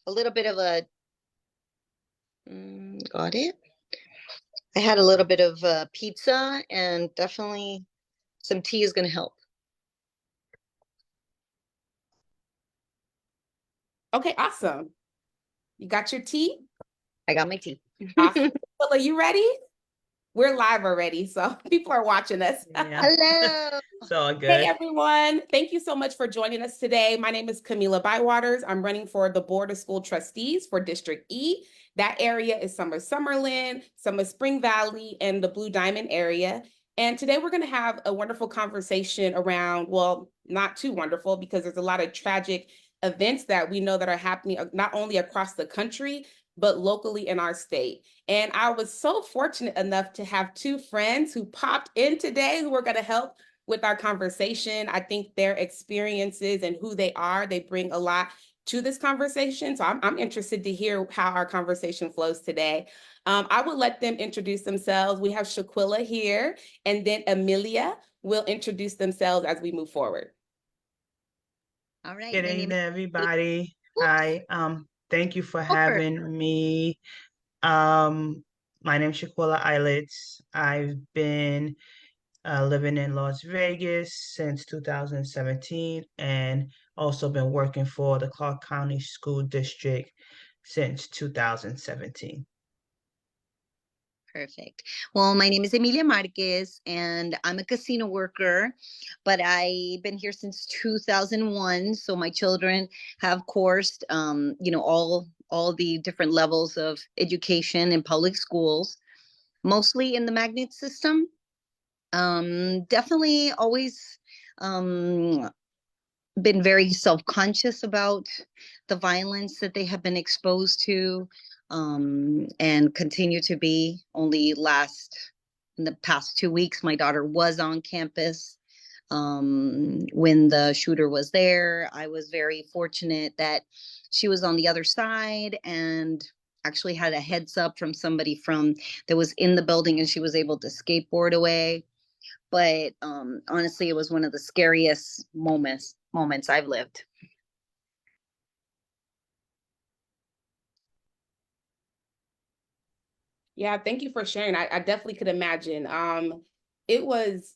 a little bit of a, got it. I had a little bit of pizza and definitely some tea is going to help. Okay, awesome. You got your tea? I got my tea. Awesome. Well, are you ready? We're live already, so people are watching us. Yeah. Hello. It's all Hey, good. everyone. Thank you so much for joining us today. My name is Kamilah Bywaters. I'm running for the Board of School Trustees for District E. That area is Summerlin, Summer Spring Valley, and the Blue Diamond area. And today we're going to have a wonderful conversation around, well, not too wonderful because there's a lot of tragic events that we know that are happening not only across the country, but locally in our state. And I was so fortunate enough to have two friends who popped in today who are going to help with our conversation. I think their experiences and who they are, they bring a lot to this conversation. So I'm interested to hear how our conversation flows today. I will let them introduce themselves. We have Shaquilla here, and then Amelia will introduce themselves as we move forward. All right. Good My name evening, is. everybody. Whoops. Hi. Thank you for Over. having me. Um, my name is Shaquilla Eilets. I've been living in Las Vegas since 2017 and also been working for the Clark County School District since 2017. Perfect. Well, my name is Emilia Marquez, and I'm a casino worker, but I've been here since 2001. So my children have coursed, all the different levels of education in public schools, mostly in the magnet system. Definitely always um, been very self-conscious about the violence that they have been exposed to, and continue to be. Only last in the past 2 weeks my daughter was on campus when the shooter was there. I was very fortunate that she was on the other side and actually had a heads up from somebody from that was in the building, and she was able to skateboard away. But honestly, it was one of the scariest moments I've lived. Yeah, thank you for sharing. I definitely could imagine. It was,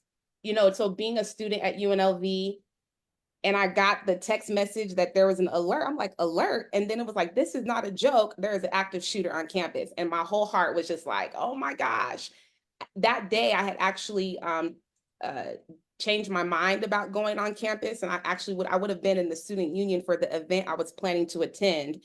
so being a student at UNLV, and I got the text message that there was an alert. I'm like, alert? And then it was like, this is not a joke. There is an active shooter on campus. And my whole heart was just like, oh my gosh. That day I had actually uh, changed my mind about going on campus. And I would have been in the student union for the event I was planning to attend.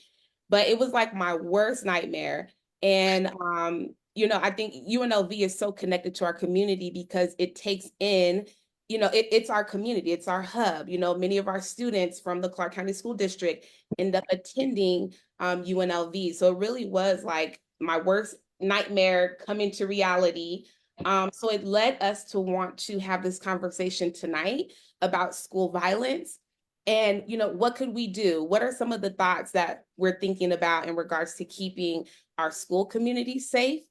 But it was like my worst nightmare. And I think UNLV is so connected to our community because it takes in, it's our community, it's our hub. Many of our students from the Clark County School District end up attending UNLV. So it really was like my worst nightmare coming to reality. So it led us to want to have this conversation tonight about school violence. And, what could we do? What are some of the thoughts that we're thinking about in regards to keeping our school community safe?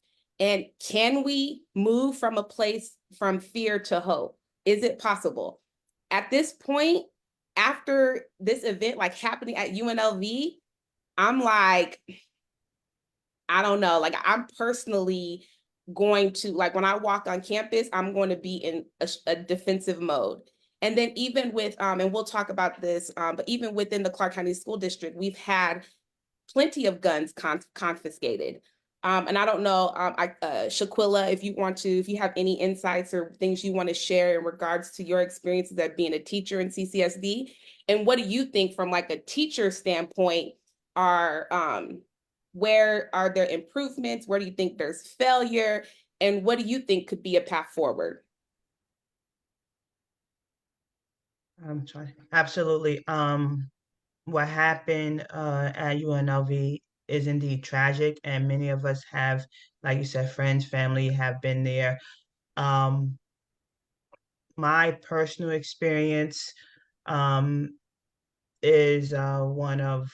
And can we move from a place from fear to hope? Is it possible? At this point, after this event like happening at UNLV, I'm like, I don't know, like I'm personally going to, like when I walk on campus, I'm going to be in a defensive mode. And then even with, and we'll talk about this, but even within the Clark County School District, we've had plenty of guns confiscated. And I don't know, Shaquilla, if you have any insights or things you want to share in regards to your experiences as being a teacher in CCSD, and what do you think from like a teacher standpoint are, where are there improvements? Where do you think there's failure? And what do you think could be a path forward? I'm sorry. Absolutely. What happened at UNLV is indeed tragic, and many of us have, like you said, friends, family have been there. Um, my personal experience um, is one of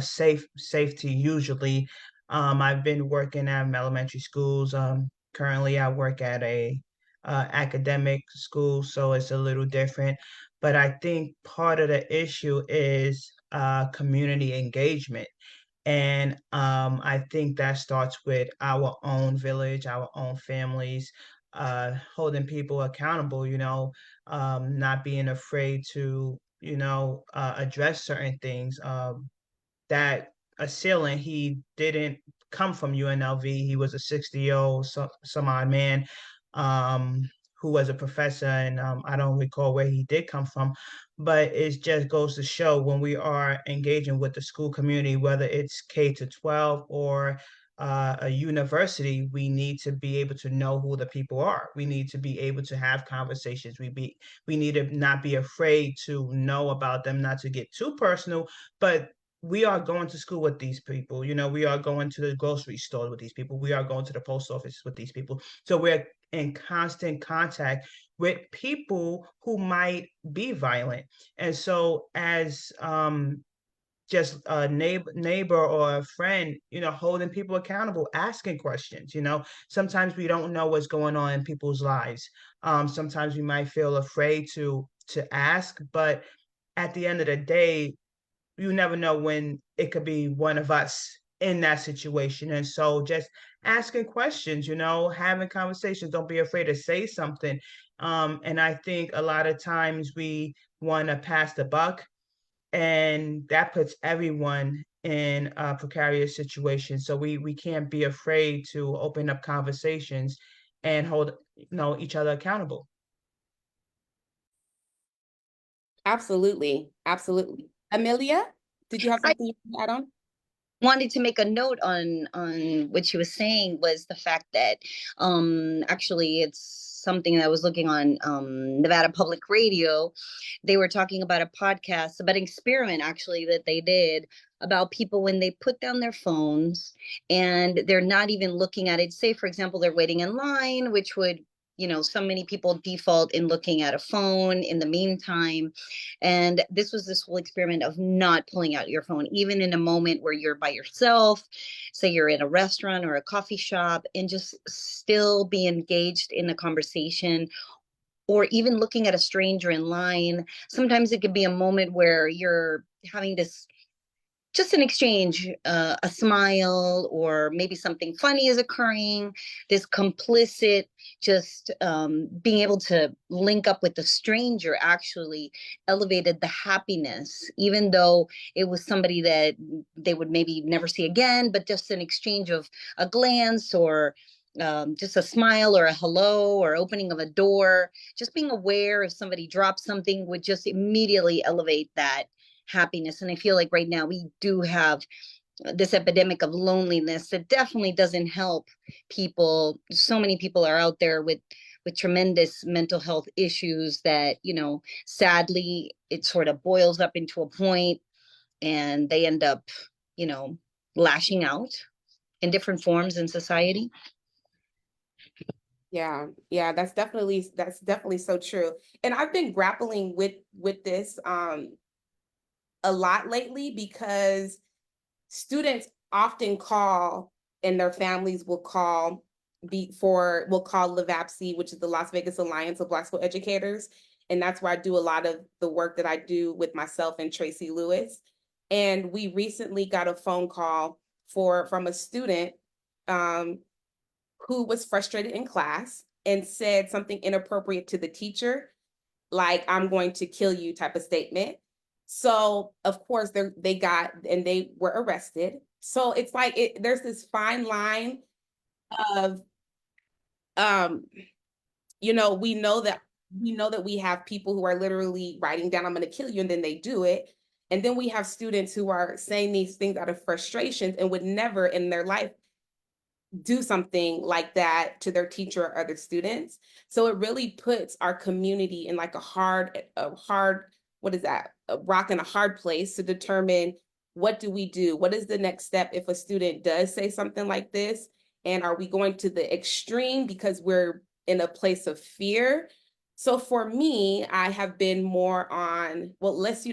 safety usually. I've been working at elementary schools. Currently, I work at a academic school, so it's a little different. But I think part of the issue is community engagement. And I think that starts with our own village, our own families, holding people accountable, not being afraid to, address certain things. That assailant, he didn't come from UNLV. He was a 60-year-old some odd man, um, who was a professor, and I don't recall where he did come from. But it just goes to show when we are engaging with the school community, whether it's K to 12 or a university, we need to be able to know who the people are. We need to be able to have conversations. We need to not be afraid to know about them, not to get too personal, but we are going to school with these people. We are going to the grocery store with these people. We are going to the post office with these people. So we're in constant contact with people who might be violent. And so as just a neighbor or a friend, holding people accountable, asking questions. Sometimes we don't know what's going on in people's lives. Sometimes we might feel afraid to ask, but at the end of the day, you never know when it could be one of us in that situation. And so just asking questions, having conversations, don't be afraid to say something. And I think a lot of times we want to pass the buck, and that puts everyone in a precarious situation. So we can't be afraid to open up conversations and hold each other accountable. Absolutely. Absolutely. Amelia, did you have I something you want to add on? wanted to make a note on what she was saying, was the fact that actually it's something that I was looking on Nevada Public Radio. They were talking about a podcast, about an experiment actually that they did about people when they put down their phones and they're not even looking at it. Say, for example, they're waiting in line, which would, so many people default in looking at a phone in the meantime. And this whole experiment of not pulling out your phone, even in a moment where you're by yourself, say you're in a restaurant or a coffee shop, and just still be engaged in a conversation, or even looking at a stranger in line. Sometimes it could be a moment where you're having this, just an exchange, a smile, or maybe something funny is occurring, this complicit, just being able to link up with the stranger actually elevated the happiness, even though it was somebody that they would maybe never see again, but just an exchange of a glance, or just a smile, or a hello, or opening of a door, just being aware if somebody drops something would just immediately elevate that happiness. And I feel like right now we do have this epidemic of loneliness that definitely doesn't help people. So many people are out there with tremendous mental health issues that, sadly it sort of boils up into a point, and they end up, you know, lashing out in different forms in society. Yeah, that's definitely so true. And I've been grappling with this a lot lately, because students often call, and their families will call LAVAPSE, which is the Las Vegas Alliance of Black School Educators. And that's where I do a lot of the work that I do with myself and Tracy Lewis. And we recently got a phone call from a student who was frustrated in class and said something inappropriate to the teacher, like "I'm going to kill you" type of statement. So of course they were arrested. So it's like there's this fine line of we know that we have people who are literally writing down "I'm going to kill you," and then they do it. And then we have students who are saying these things out of frustrations and would never in their life do something like that to their teacher or other students. So it really puts our community in like a hard, what is that? A rock in a hard place to determine, what do we do? What is the next step if a student does say something like this? And are we going to the extreme because we're in a place of fear? So for me, I have been more on, well, let's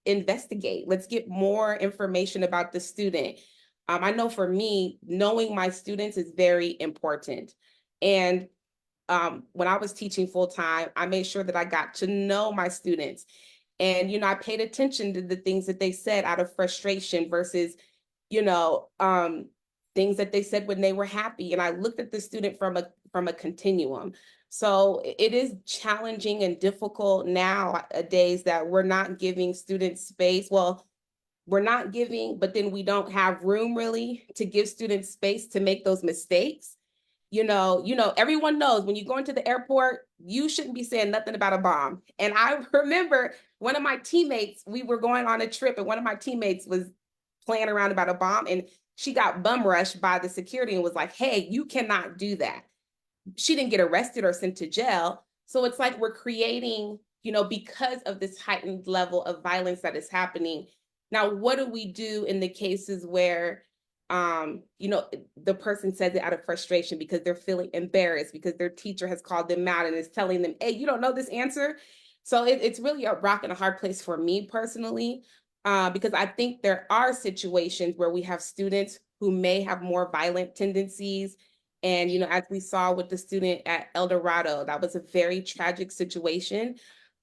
investigate. Let's get more information about the student. I know for me, knowing my students is very important. And when I was teaching full time, I made sure that I got to know my students. And, I paid attention to the things that they said out of frustration versus, you know, things that they said when they were happy. And I looked at the student from a continuum. So it is challenging and difficult nowadays that we're not giving students space. Well, we're not giving, but then we don't have room really to give students space to make those mistakes. Everyone knows when you go into the airport, you shouldn't be saying nothing about a bomb. And I remember one of my teammates, we were going on a trip, and one of my teammates was playing around about a bomb, and she got bum rushed by the security and was like, hey, you cannot do that. She didn't get arrested or sent to jail. So it's like we're creating, because of this heightened level of violence that is happening. Now, what do we do in the cases where the person says it out of frustration because they're feeling embarrassed because their teacher has called them out and is telling them, hey, you don't know this answer? So it's really a rock and a hard place for me personally, because I think there are situations where we have students who may have more violent tendencies. And, as we saw with the student at El Dorado, that was a very tragic situation.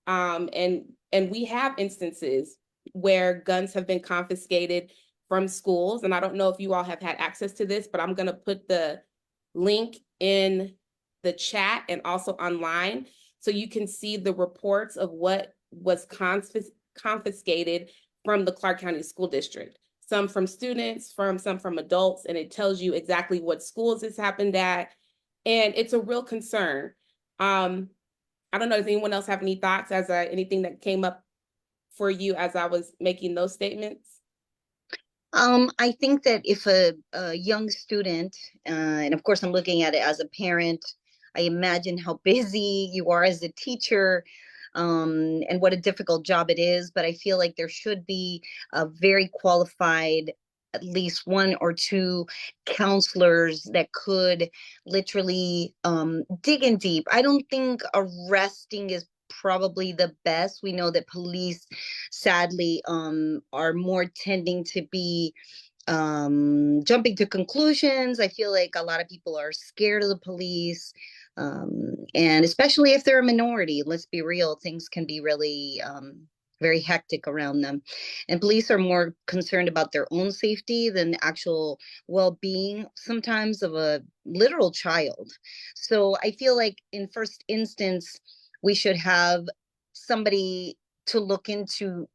And we have instances where guns have been confiscated from schools. And I don't know if you all have had access to this, but I'm going to put the link in the chat and also online so you can see the reports of what was confiscated from the Clark County School District. Some from students, some from adults, and it tells you exactly what schools this happened at. And it's a real concern. I don't know, does anyone else have any thoughts as anything that came up for you as I was making those statements? I think that if a young student, and of course I'm looking at it as a parent, I imagine how busy you are as a teacher, and what a difficult job it is. But I feel like there should be a very qualified, at least one or two counselors that could literally dig in deep. I don't think arresting is probably the best. We know that police sadly are more tending to be jumping to conclusions. I feel like a lot of people are scared of the police, and especially if they're a minority, let's be real, things can be really very hectic around them, and police are more concerned about their own safety than the actual well-being sometimes of a literal child. So I feel like in first instance we should have somebody to look into,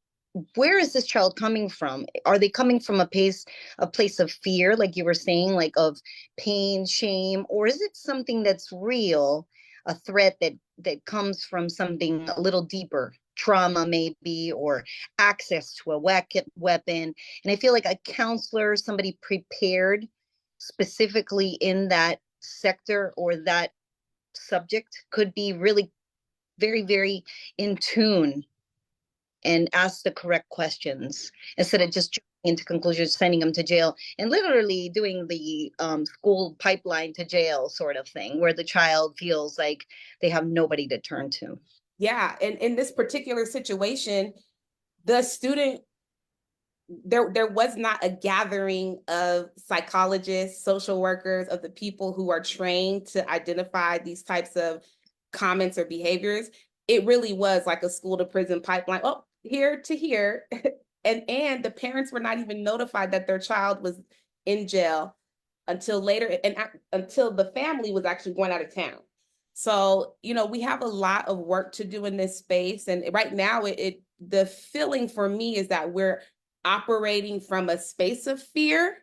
where is this child coming from? Are they coming from a place of fear, like you were saying, like of pain, shame, or is it something that's real, a threat that comes from something a little deeper, trauma maybe, or access to a weapon? And I feel like a counselor, somebody prepared specifically in that sector or that subject, could be really very, very in tune and ask the correct questions instead of just jumping into conclusions, sending them to jail, and literally doing the school pipeline to jail sort of thing, where the child feels like they have nobody to turn to. Yeah, and in this particular situation, the student, there was not a gathering of psychologists, social workers, of the people who are trained to identify these types of comments or behaviors. It really was like a school to prison pipeline. Oh, here to here. And the parents were not even notified that their child was in jail until later, and until the family was actually going out of town. So, we have a lot of work to do in this space. And right now, the feeling for me is that we're operating from a space of fear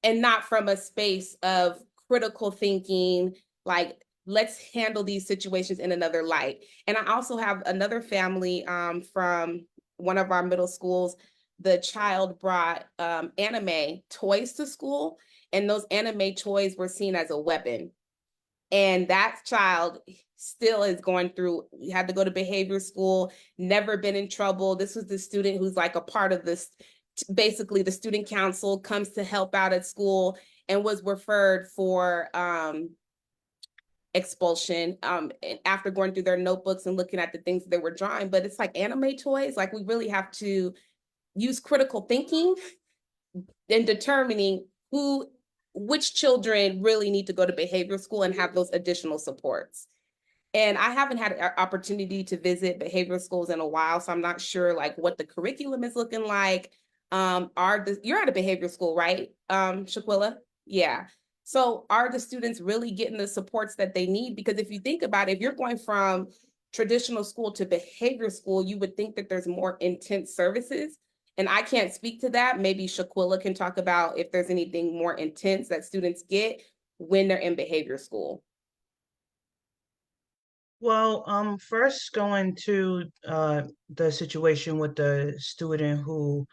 and not from a space of critical thinking, like, let's handle these situations in another light. And I also have another family from one of our middle schools. The child brought anime toys to school, and those anime toys were seen as a weapon. And that child still is going through, had to go to behavior school, never been in trouble. This was the student who's like a part of this, basically the student council comes to help out at school, and was referred for expulsion after going through their notebooks and looking at the things they were drawing. But it's like anime toys, like we really have to use critical thinking in determining who which children really need to go to behavioral school and have those additional supports. And I haven't had an opportunity to visit behavioral schools in a while, so I'm not sure like what the curriculum is looking like. You're at a behavioral school, right, Shaquilla? Yeah. So are the students really getting the supports that they need? Because if you think about it, if you're going from traditional school to behavioral school, you would think that there's more intense services. And I can't speak to that. Maybe Shaquilla can talk about if there's anything more intense that students get when they're in behavior school. Well, first going to the situation with the student who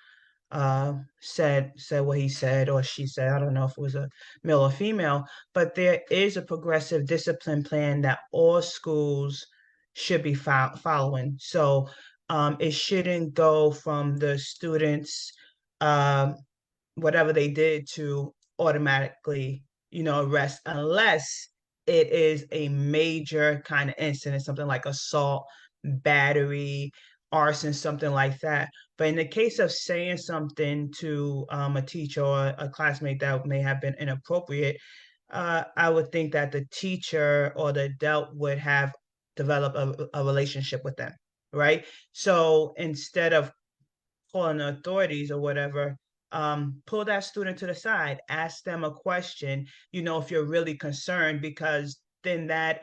said what he said or she said. I don't know if it was a male or female, but there is a progressive discipline plan that all schools should be following. So it shouldn't go from the students um, whatever they did to automatically, arrest unless it is a major kind of incident, something like assault, battery, arson, something like that. But in the case of saying something to a teacher or a classmate that may have been inappropriate, I would think that the teacher or the adult would have developed a relationship with them, right? So instead of calling the authorities or whatever, pull that student to the side, ask them a question, if you're really concerned, because then that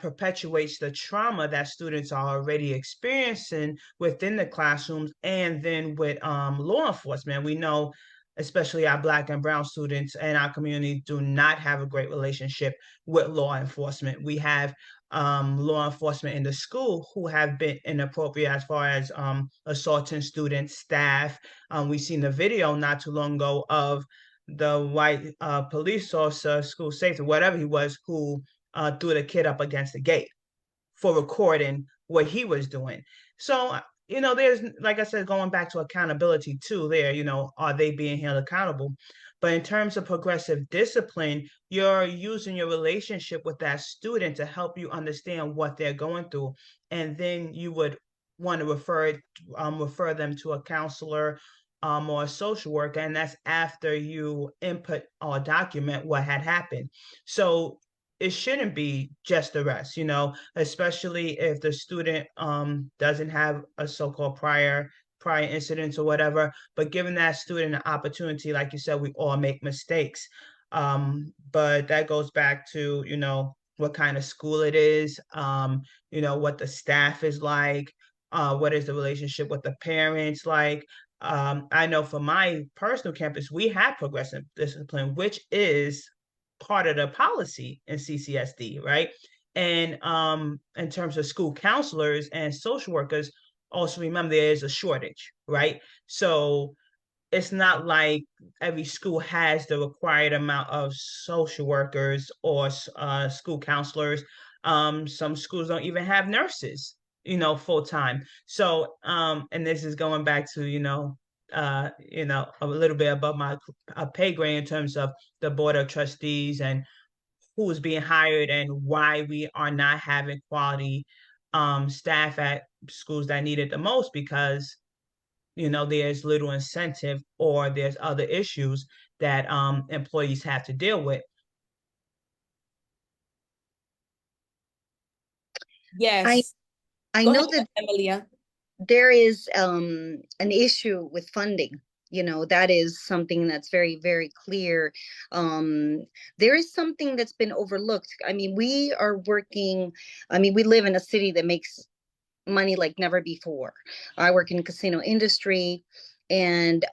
perpetuates the trauma that students are already experiencing within the classrooms. And then with law enforcement, we know especially our Black and brown students in our community do not have a great relationship with law enforcement. We have law enforcement in the school who have been inappropriate as far as assaulting students, staff. We've seen the video not too long ago of the white police officer, school safety, whatever he was, who threw the kid up against the gate for recording what he was doing. So, there's, like I said, going back to accountability too, there, are they being held accountable? But in terms of progressive discipline, you're using your relationship with that student to help you understand what they're going through. And then you would want to refer them to a counselor or a social worker. And that's after you input or document what had happened. So it shouldn't be just arrest, especially if the student doesn't have a so-called prior incidents or whatever. But giving that student an opportunity, like you said, we all make mistakes. But that goes back to, what kind of school it is, what the staff is like, what is the relationship with the parents like. I know for my personal campus, we have progressive discipline, which is part of the policy in CCSD, right? And in terms of school counselors and social workers, also remember there is a shortage, right? So it's not like every school has the required amount of social workers or school counselors. Some schools don't even have nurses, full time. So, and this is going back to, a little bit above my pay grade in terms of the board of trustees and who's being hired and why we are not having quality staff at schools that need it the most, because there's little incentive or there's other issues that employees have to deal with. I Yes. I Go know ahead, that Emilia. there is an issue with funding. That is something that's very, very clear. um there is something that's been overlooked. I mean, we live in a city that makes money like never before. I work in casino industry, and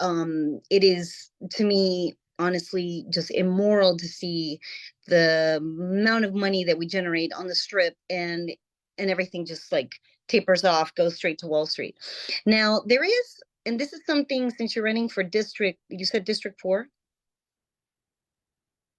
it is, to me, honestly, just immoral to see the amount of money that we generate on the strip, and everything just like tapers off, goes straight to Wall Street. Now there is, and this is something, since you're running for district, you said District 4?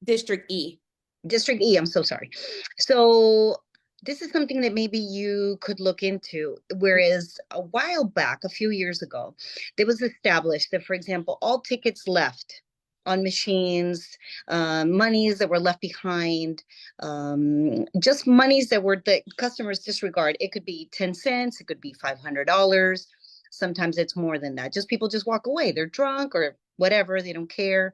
District E. District E, I'm so sorry. So this is something that maybe you could look into. Whereas a while back, a few years ago, there was established that, for example, all tickets left on machines, monies that were left behind, just monies that were the customers disregard. It could be 10 cents, it could be $500. Sometimes it's more than that. Just people just walk away. They're drunk or whatever, they don't care.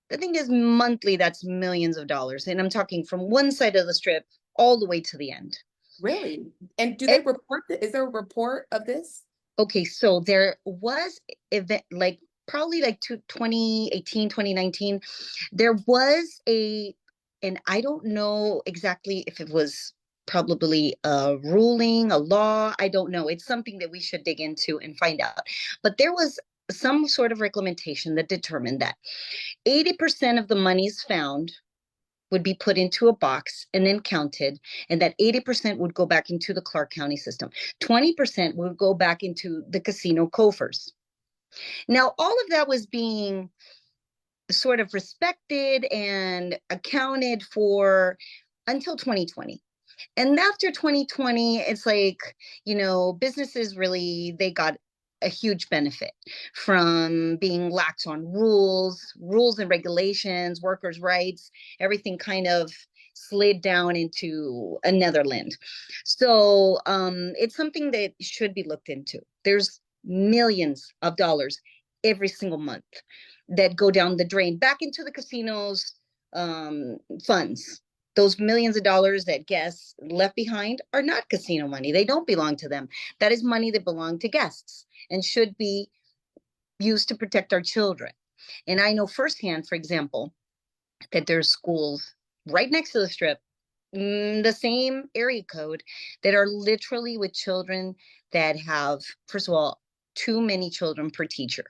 The thing is, monthly, that's millions of dollars. And I'm talking from one side of the strip all the way to the end. Really? And do Eh, they report is there a report of this? Okay, so there was event like probably like 2018, 2019. There was and I don't know exactly if it was probably a ruling, a law. I don't know. It's something that we should dig into and find out. But there was some sort of regulation that determined that 80% of the monies found would be put into a box and then counted, and that 80% would go back into the Clark County system. 20% would go back into the casino coffers. Now, all of that was being sort of respected and accounted for until 2020. And after 2020, it's like, businesses really, they got a huge benefit from being lax on rules and regulations, workers' rights, everything kind of slid down into a Netherland. So it's something that should be looked into. There's millions of dollars every single month that go down the drain back into the casinos funds. Those millions of dollars that guests left behind are not casino money. They don't belong to them. That is money that belonged to guests and should be used to protect our children. And I know firsthand, for example, that there's schools right next to the strip, the same area code, that are literally with children that have, first of all, too many children per teacher,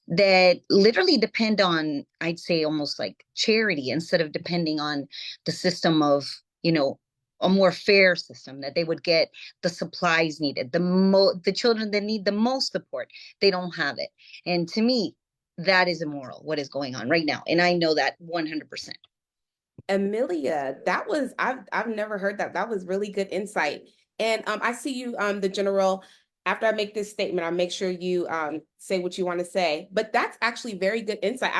that literally depend on, I'd say, almost like charity instead of depending on the system of, a more fair system, that they would get the supplies needed. The children that need the most support, they don't have it. And to me, that is immoral, what is going on right now. And I know that 100%. Amelia, I've never heard that. That was really good insight. And I see you, the general. After I make this statement, I'll make sure you say what you want to say. But that's actually very good insight.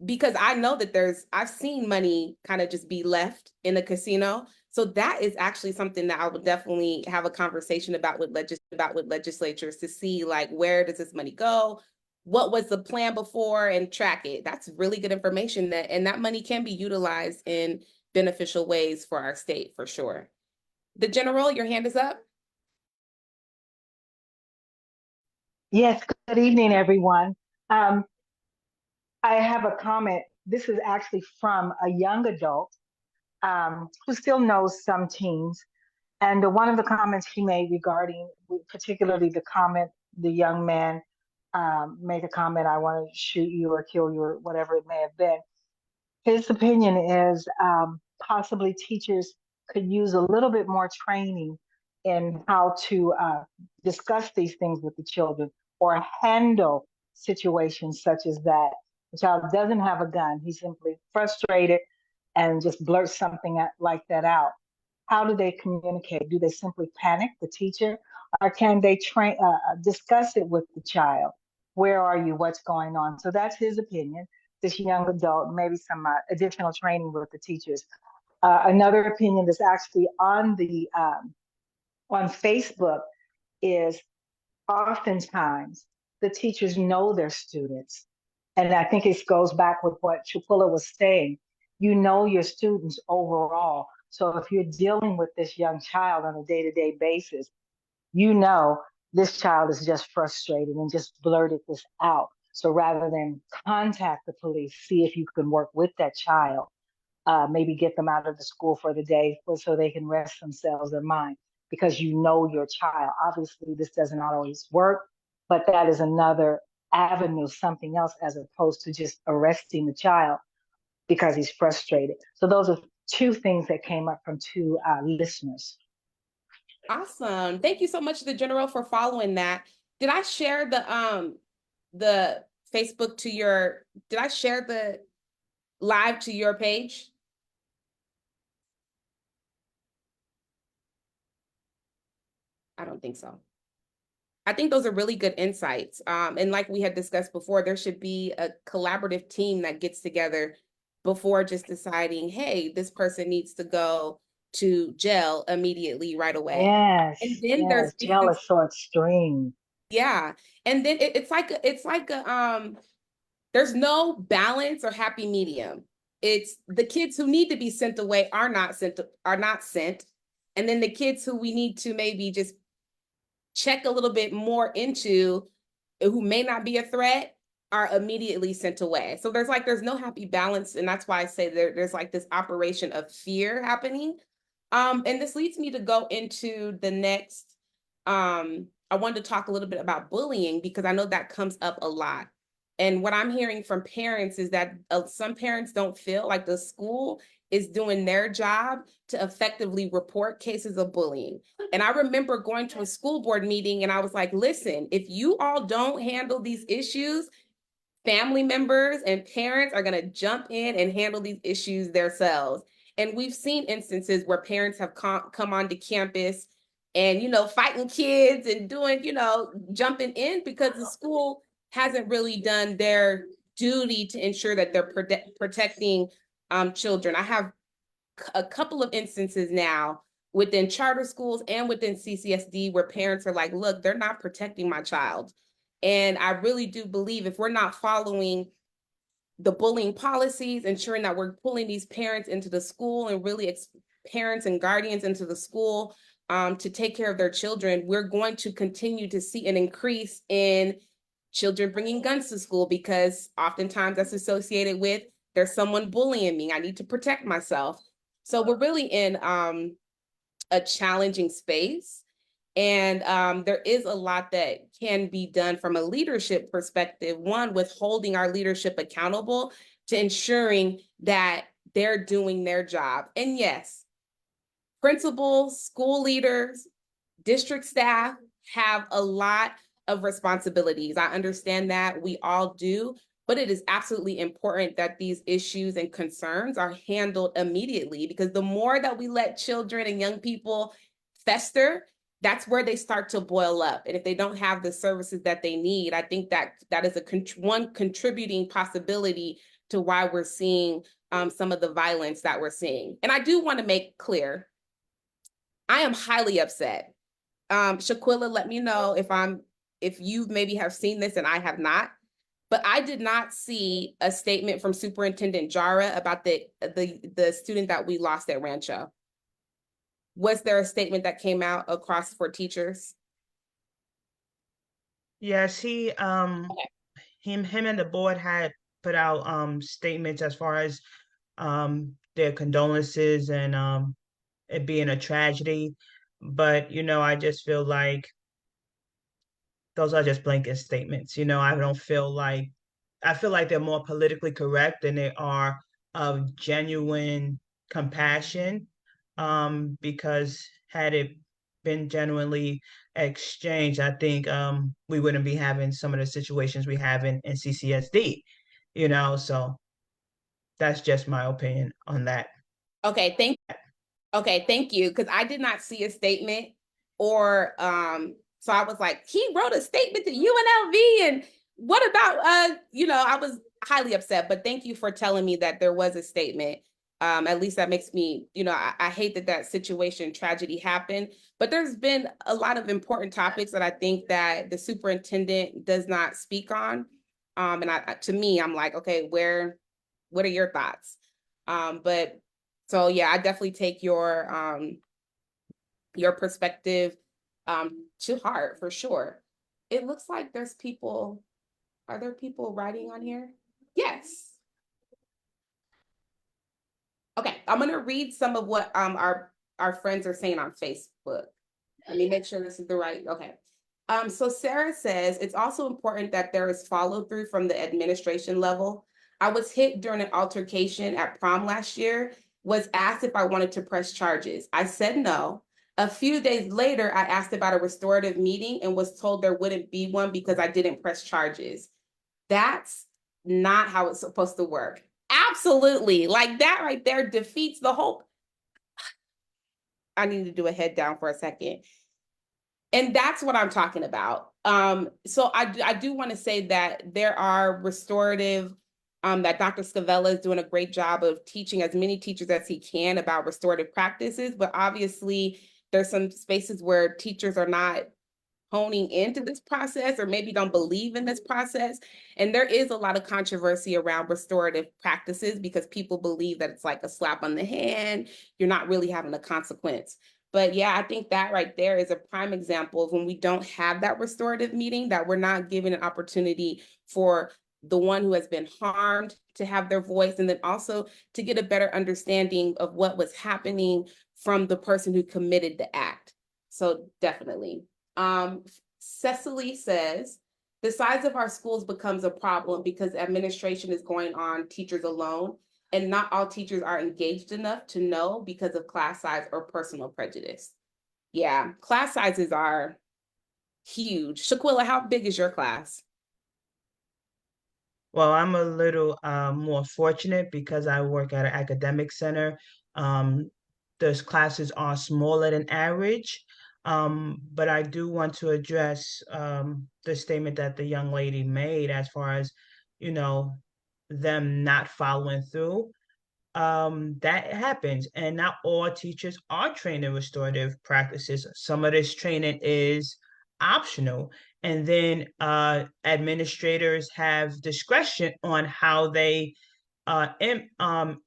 Because I know that I've seen money kind of just be left in the casino. So that is actually something that I would definitely have a conversation about with legislatures to see, like, where does this money go? What was the plan before, and track it. That's really good information, and that money can be utilized in beneficial ways for our state, for sure. The general, your hand is up. Yes, good evening, everyone. Um, I have a comment. This is actually from a young adult who still knows some teens. And one of the comments he made regarding, particularly the comment, the young man made a comment, I want to shoot you or kill you or whatever it may have been. His opinion is possibly teachers could use a little bit more training in how to discuss these things with the children or handle situations such as that. The child doesn't have a gun, he's simply frustrated and just blurts something like that out. How do they communicate? Do they simply panic, the teacher, or can they discuss it with the child? Where are you? What's going on? So that's his opinion. This young adult, maybe some additional training with the teachers. Another opinion that's actually on Facebook is oftentimes the teachers know their students. And I think it goes back with what Chupula was saying. You know your students overall. So if you're dealing with this young child on a day-to-day basis, you know this child is just frustrated and just blurted this out. So rather than contact the police, see if you can work with that child, maybe get them out of the school for the day so they can rest themselves, their mind, because you know your child. Obviously, this doesn't always work, but that is another avenue, something else, as opposed to just arresting the child because he's frustrated. So those are two things that came up from two listeners. Awesome. Thank you so much, the general, for following that. Did I share the Facebook did I share the live to your page? I don't think so. I think those are really good insights. And like we had discussed before, there should be a collaborative team that gets together before just deciding, hey, this person needs to go to jail immediately right away. Yes, And then yes, jail is so extreme. yeah. And then it's like a there's no balance or happy medium. It's the kids who need to be sent away are not sent. And then the kids who we need to maybe just check a little bit more into, who may not be a threat, are immediately sent away. So there's no happy balance. And that's why I say there's like this operation of fear happening. And this leads me to go into the next, I wanted to talk a little bit about bullying, because I know that comes up a lot. And what I'm hearing from parents is that some parents don't feel like the school is doing their job to effectively report cases of bullying. And I remember going to a school board meeting and I was like, listen, if you all don't handle these issues, family members and parents are going to jump in and handle these issues themselves. And we've seen instances where parents have come onto campus and, fighting kids and doing, jumping in because the school hasn't really done their duty to ensure that they're protecting children. I have a couple of instances now within charter schools and within CCSD where parents are like, look, they're not protecting my child. And I really do believe if we're not following the bullying policies, ensuring that we're pulling these parents into the school and really parents and guardians into the school to take care of their children, we're going to continue to see an increase in children bringing guns to school, because oftentimes that's associated with there's someone bullying me. I need to protect myself. So we're really in a challenging space. And there is a lot that can be done from a leadership perspective. One, with holding our leadership accountable to ensuring that they're doing their job. And yes, principals, school leaders, district staff have a lot of responsibilities. I understand that, we all do, but it is absolutely important that these issues and concerns are handled immediately, because the more that we let children and young people fester, that's where they start to boil up. And if they don't have the services that they need, I think that is one contributing possibility to why we're seeing some of the violence that we're seeing. And I do want to make clear, I am highly upset. Shaquilla, let me know if you maybe have seen this and I have not, but I did not see a statement from Superintendent Jara about the student that we lost at Rancho. Was there a statement that came out across for teachers? Yes, him and the board had put out statements as far as their condolences and it being a tragedy. But I just feel like those are just blanket statements. I feel like they're more politically correct than they are of genuine compassion. Because had it been genuinely exchanged, I think we wouldn't be having some of the situations we have in CCSD, so that's just my opinion on that. Okay, thank you. Because I did not see a statement, or so I was like, he wrote a statement to UNLV, and what about I was highly upset. But thank you for telling me that there was a statement. At least that makes me, I hate that situation, tragedy happened, but there's been a lot of important topics that I think that the superintendent does not speak on. And to me, I'm like, okay, what are your thoughts? But so yeah, I definitely take your perspective to heart for sure. It looks like there's people. Are there people writing on here? Yes. Okay, I'm gonna read some of what our friends are saying on Facebook. Let me make sure this is the right. Okay. So Sarah says it's also important that there is follow through from the administration level. I was hit during an altercation at prom last year, was asked if I wanted to press charges. I said no. A few days later, I asked about a restorative meeting and was told there wouldn't be one because I didn't press charges. That's not how it's supposed to work. Absolutely. Like that right there defeats the whole. I need to do a head down for a second. And that's what I'm talking about. So I do want to say that there are restorative, that Dr. Scavella is doing a great job of teaching as many teachers as he can about restorative practices, but obviously there's some spaces where teachers are not honing into this process or maybe don't believe in this process. And there is a lot of controversy around restorative practices because people believe that it's like a slap on the hand. You're not really having a consequence. But yeah, I think that right there is a prime example of when we don't have that restorative meeting, that we're not given an opportunity for the one who has been harmed to have their voice, and then also to get a better understanding of what was happening from the person who committed the act. So definitely. Cecily says, the size of our schools becomes a problem because administration is going on teachers alone, and not all teachers are engaged enough to know because of class size or personal prejudice. Yeah, class sizes are huge. Shaquilla, how big is your class? Well, I'm a little more fortunate because I work at an academic center. Um, those classes are smaller than average. But I do want to address the statement that the young lady made as far as, you know, them not following through. That happens, and not all teachers are trained in restorative practices. Some of this training is optional, and then administrators have discretion on how they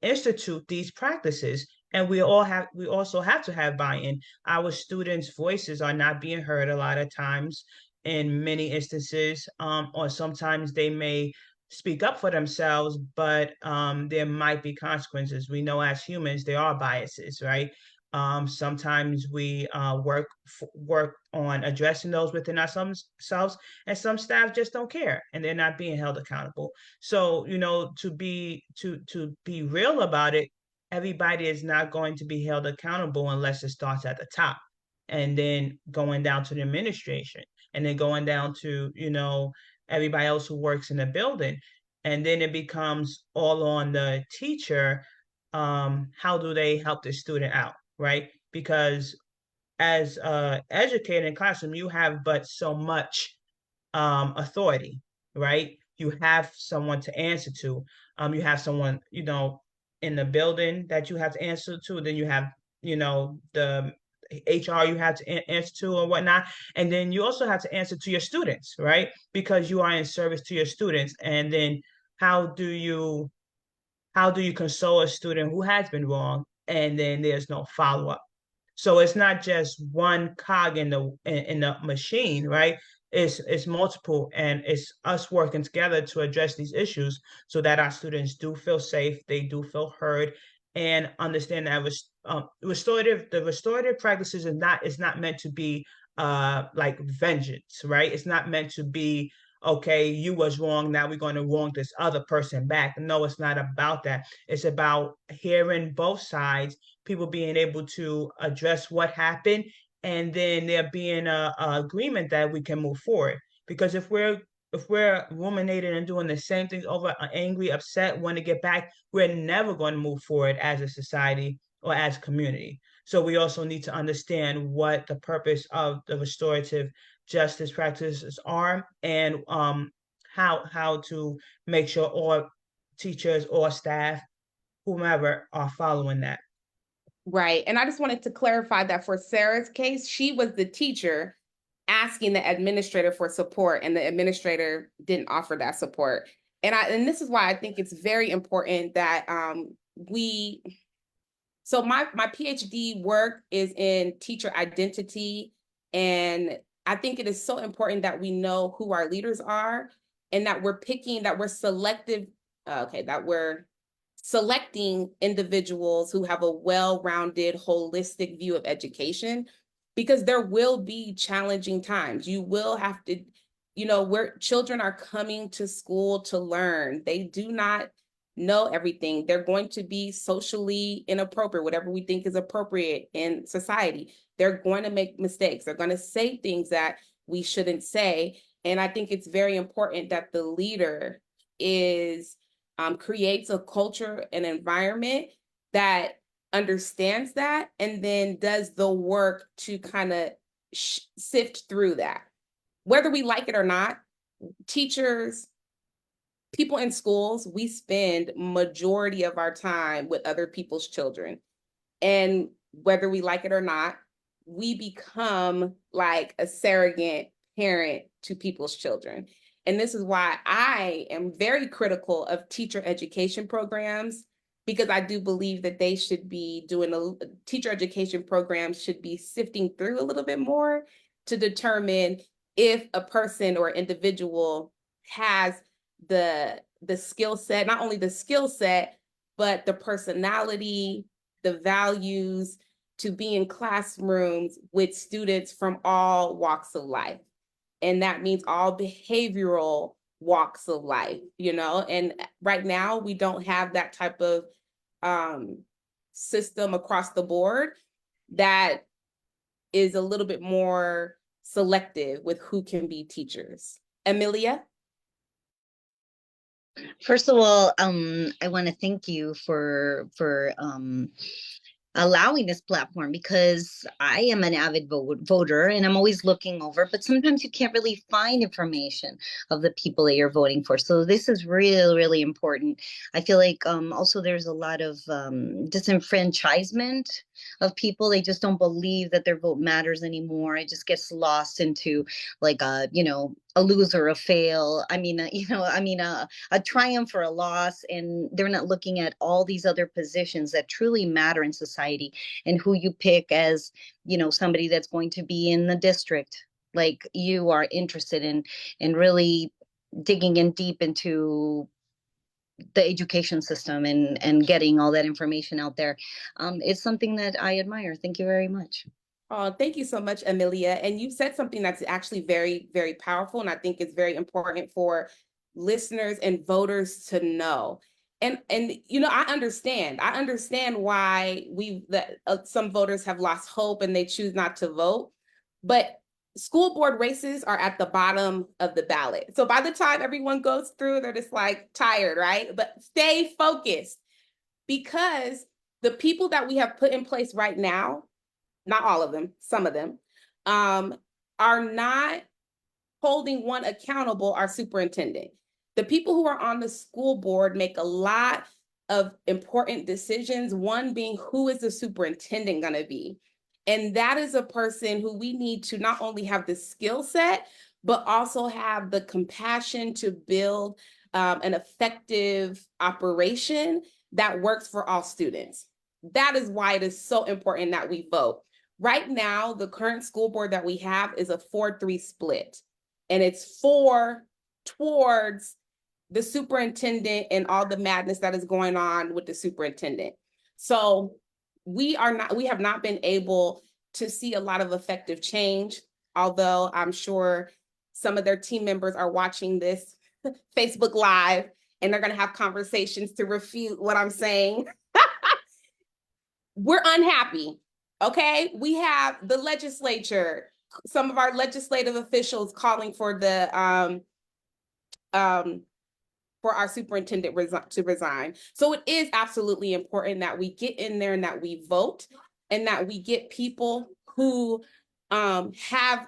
institute these practices. And we also have to have buy-in. Our students' voices are not being heard a lot of times in many instances, or sometimes they may speak up for themselves, but there might be consequences. We know as humans there are biases, right? Sometimes we work on addressing those within ourselves, and some staff just don't care, and they're not being held accountable. So, to be real about it, everybody is not going to be held accountable unless it starts at the top, and then going down to the administration, and then going down to everybody else who works in the building, and then it becomes all on the teacher. How do they help the student out, right? Because as educator in classroom, you have but so much authority, right? You have someone to answer to. You have someone, in the building that you have to answer to. Then you have, the HR you have to answer to or whatnot. And then you also have to answer to your students, right? Because you are in service to your students. And then how do you console a student who has been wrong and then there's no follow-up? So it's not just one cog in the machine, right? It's multiple, and it's us working together to address these issues so that our students do feel safe, they do feel heard, and understand that the restorative practices is not meant to be like vengeance, right? It's not meant to be, okay, you was wrong, now we're going to wrong this other person back. No, it's not about that. It's about hearing both sides, people being able to address what happened, and then there being a agreement that we can move forward. Because if we're ruminating and doing the same things over, angry, upset, want to get back, we're never going to move forward as a society or as a community. So we also need to understand what the purpose of the restorative justice practices are, and how to make sure all teachers or staff, whomever, are following that. Right. And I just wanted to clarify that for Sarah's case, she was the teacher asking the administrator for support, and the administrator didn't offer that support. And this is why I think it's very important that so my PhD work is in teacher identity, and I think it is so important that we know who our leaders are, and that we're selecting individuals who have a well-rounded, holistic view of education, because there will be challenging times. You will have to, where children are coming to school to learn. They do not know everything. They're going to be socially inappropriate, whatever we think is appropriate in society. They're going to make mistakes. They're going to say things that we shouldn't say. And I think it's very important that the leader creates a culture and environment that understands that, and then does the work to kind of sift through that. Whether we like it or not, teachers, people in schools, we spend majority of our time with other people's children. And whether we like it or not, we become like a surrogate parent to people's children. And this is why I am very critical of teacher education programs, because I do believe that they should be doing teacher education programs should be sifting through a little bit more to determine if a person or individual has the skill set, not only the skill set, but the personality, the values to be in classrooms with students from all walks of life. And that means all behavioral walks of life, you know, and right now we don't have that type of system across the board that is a little bit more selective with who can be teachers. Amelia? First of all, I want to thank you for allowing this platform, because I am an avid voter and I'm always looking over, but sometimes you can't really find information of the people that you're voting for. So this is really, really important. I feel like also there's a lot of disenfranchisement of people. They just don't believe that their vote matters anymore. It just gets lost into like a lose or a fail. A triumph or a loss, and they're not looking at all these other positions that truly matter in society, and who you pick as, somebody that's going to be in the district like you are interested in, and really digging in deep into the education system and getting all that information out there. It's something that I admire. Thank you very much. Oh, thank you so much, Amelia. And you said something that's actually very, very powerful. And I think it's very important for listeners and voters to know. And I understand why some voters have lost hope and they choose not to vote. But school board races are at the bottom of the ballot. So by the time everyone goes through, they're just like tired, right? But stay focused, because the people that we have put in place right now, not all of them, some of them, are not holding one accountable, our superintendent. The people who are on the school board make a lot of important decisions, one being, who is the superintendent going to be? And that is a person who we need to not only have the skill set, but also have the compassion to build an effective operation that works for all students. That is why it is so important that we vote. Right now, the current school board that we have is a 4-3 split, and it's 4 towards the superintendent and all the madness that is going on with the superintendent. So we have not been able to see a lot of effective change, although I'm sure some of their team members are watching this Facebook Live and they're going to have conversations to refute what I'm saying. We're unhappy. Okay, we have the legislature, some of our legislative officials calling for for our superintendent to resign. So it is absolutely important that we get in there and that we vote, and that we get people who have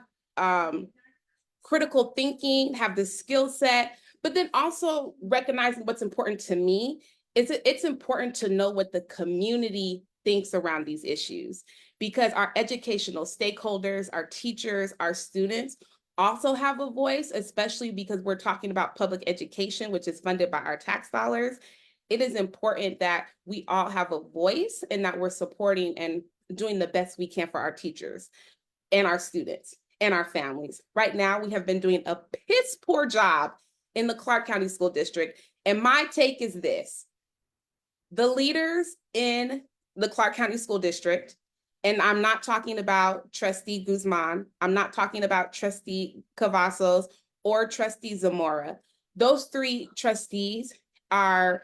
critical thinking, have the skill set, but then also recognizing what's important to me is it's important to know what the community thinks around these issues, because our educational stakeholders, our teachers, our students also have a voice, especially because we're talking about public education, which is funded by our tax dollars. It is important that we all have a voice and that we're supporting and doing the best we can for our teachers and our students and our families. Right now, we have been doing a piss poor job in the Clark County School District. And my take is this: the leaders in the Clark County School District, and I'm not talking about Trustee Guzman, I'm not talking about Trustee Cavazos or Trustee Zamora. Those 3 trustees are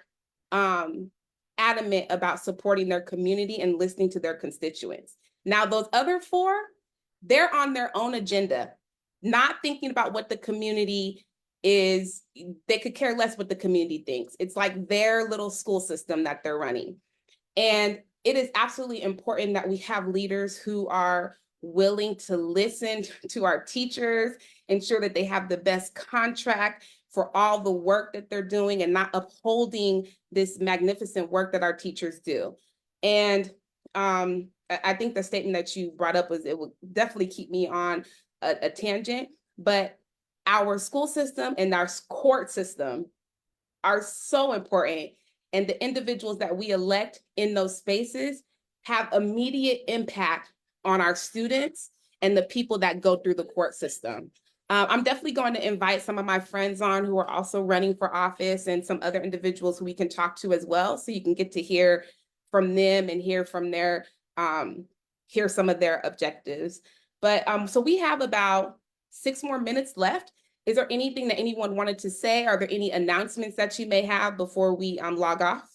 adamant about supporting their community and listening to their constituents. Now, those other 4, they're on their own agenda, not thinking about what the community is. They could care less what the community thinks. It's like their little school system that they're running. And it is absolutely important that we have leaders who are willing to listen to our teachers, ensure that they have the best contract for all the work that they're doing, and not upholding this magnificent work that our teachers do. And I think the statement that you brought up it would definitely keep me on a tangent. but our school system and our court system are so important. And the individuals that we elect in those spaces have immediate impact on our students and the people that go through the court system. I'm definitely going to invite some of my friends on who are also running for office and some other individuals who we can talk to as well. So you can get to hear from them and hear from their, hear some of their objectives. But so we have about 6 more minutes left. Is there anything that anyone wanted to say? Are there any announcements that you may have before we log off?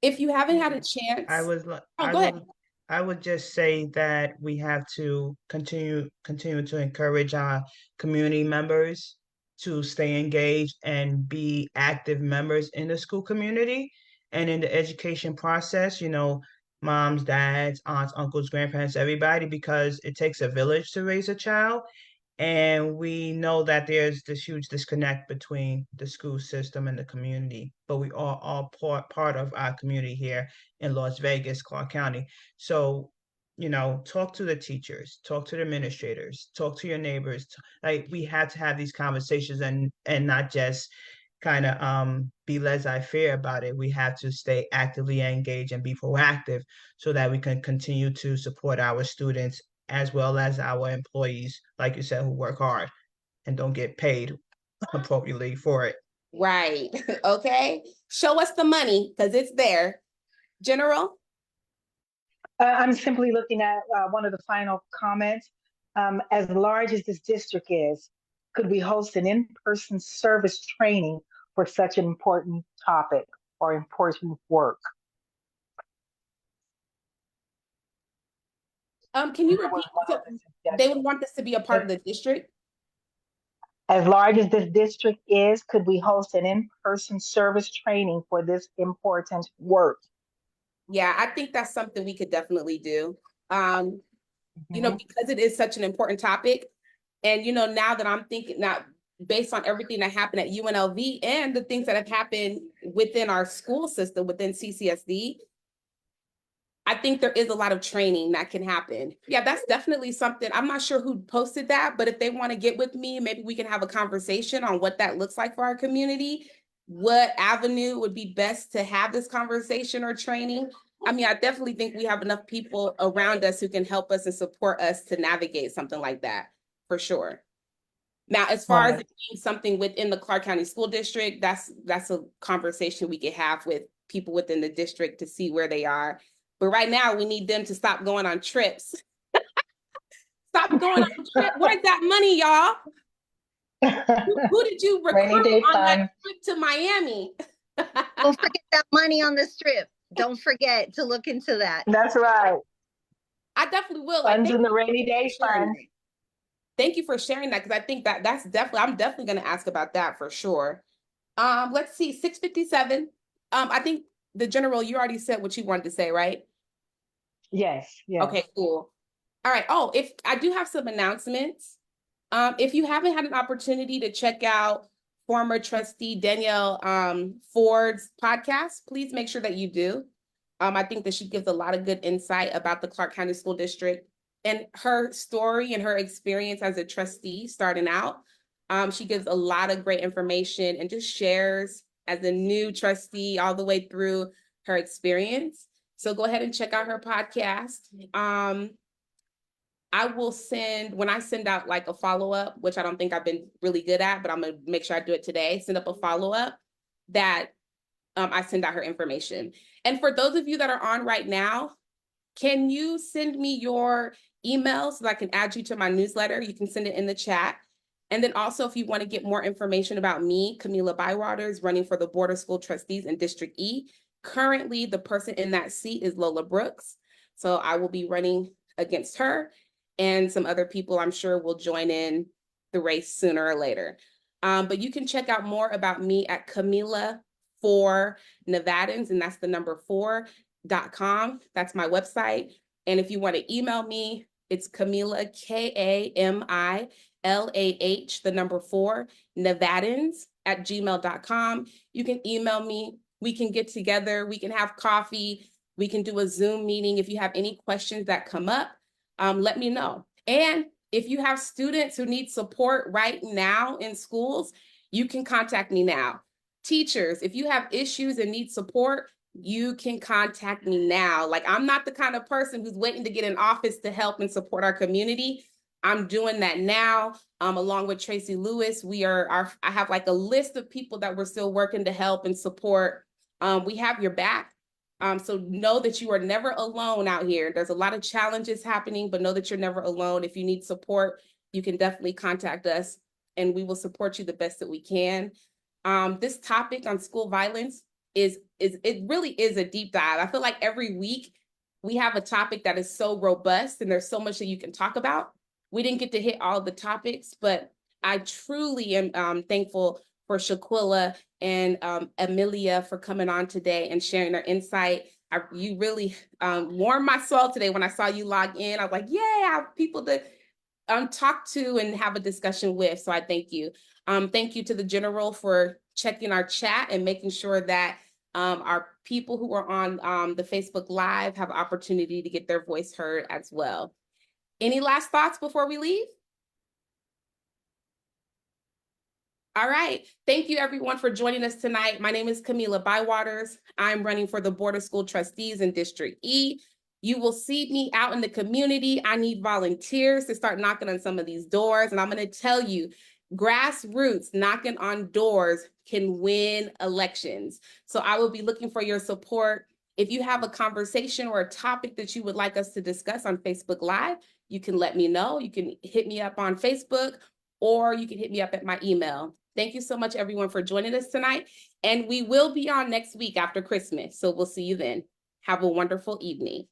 If you haven't had a chance, go ahead. I would just say that we have to continue to encourage our community members to stay engaged and be active members in the school community and in the education process, you know, moms, dads, aunts, uncles, grandparents, everybody, because it takes a village to raise a child. And we know that there's this huge disconnect between the school system and the community, but we are all part of our community here in Las Vegas, Clark County. So, you know, talk to the teachers, talk to the administrators, talk to your neighbors. Like, we have to have these conversations and not just kind of be laissez-faire about it. We have to stay actively engaged and be proactive so that we can continue to support our students as well as our employees, like you said, who work hard and don't get paid appropriately for it. Right. Okay. Show us the money because it's there. General? I'm simply looking at one of the final comments. As large as this district is, could we host an in-person service training for such an important topic or important work? Can you repeat? So they would want this to be a part of the district? As large as this district is, could we host an in-person service training for this important work? Yeah, I think that's something we could definitely do. You know, because it is such an important topic. And, you know, now that I'm thinking now, based on everything that happened at UNLV and the things that have happened within our school system, within CCSD, I think there is a lot of training that can happen. Yeah, that's definitely something. I'm not sure who posted that, but if they want to get with me, maybe we can have a conversation on what that looks like for our community. What avenue would be best to have this conversation or training? I mean, I definitely think we have enough people around us who can help us and support us to navigate something like that, for sure. Now, as far as it being something within the Clark County School District, that's a conversation we could have with people within the district to see where they are. But right now, we need them to stop going on trips. Stop going on trips. Where's that money, y'all? Who did you recruit on that trip to Miami? Don't forget that money on the strip. Don't forget to look into that. That's right. I definitely will. Funds in the rainy day fund. Thank you for sharing that, because I think that's definitely, I'm definitely going to ask about that for sure. Let's see, 6:57. I think the general, you already said what you wanted to say, right? Yes. Yes. Okay, cool. All right. Oh, if I do have some announcements. If you haven't had an opportunity to check out former trustee Danielle Ford's podcast, please make sure that you do. I think that she gives a lot of good insight about the Clark County School District and her story and her experience as a trustee starting out. She gives a lot of great information and just shares as a new trustee all the way through her experience. So go ahead and check out her podcast. I will send, when I send out like a follow-up, which I don't think I've been really good at, but I'm gonna make sure I do it today, send up a follow-up that I send out her information. And for those of you that are on right now, can you send me your email so that I can add you to my newsletter? You can send it in the chat. And then also, if you want to get more information about me, Kamilah Bywaters, running for the Board of School Trustees in District E. Currently, the person in that seat is Lola Brooks. So I will be running against her, and some other people I'm sure will join in the race sooner or later. But you can check out more about me at Kamilah for Nevadans, and that's the number 4.com. That's my website. And if you want to email me, it's Kamilah, KAMILAH, the number 4, Nevadans @gmail.com. You can email me. We can get together. We can have coffee. We can do a Zoom meeting. If you have any questions that come up, let me know. And if you have students who need support right now in schools, you can contact me now. Teachers, if you have issues and need support, you can contact me now. Like, I'm not the kind of person who's waiting to get in office to help and support our community. I'm doing that now, along with Tracy Lewis. I have like a list of people that we're still working to help and support. We have your back. So know that you are never alone out here. There's a lot of challenges happening, but know that you're never alone. If you need support, you can definitely contact us and we will support you the best that we can. This topic on school violence it really is a deep dive. I feel like every week we have a topic that is so robust and there's so much that you can talk about. We didn't get to hit all the topics, but I truly am thankful for Shaquilla and Amelia for coming on today and sharing their insight. You really warmed my soul today when I saw you log in. I was like, yeah, I have people to talk to and have a discussion with. So I thank you. Thank you to the general for checking our chat and making sure that our people who are on the Facebook Live have opportunity to get their voice heard as well. Any last thoughts before we leave? All right. Thank you, everyone, for joining us tonight. My name is Kamilah Bywaters. I'm running for the Board of School Trustees in District E. You will see me out in the community. I need volunteers to start knocking on some of these doors. And I'm going to tell you, grassroots knocking on doors can win elections. So I will be looking for your support. If you have a conversation or a topic that you would like us to discuss on Facebook Live, you can let me know. You can hit me up on Facebook or you can hit me up at my email. Thank you so much, everyone, for joining us tonight. And we will be on next week after Christmas. So we'll see you then. Have a wonderful evening.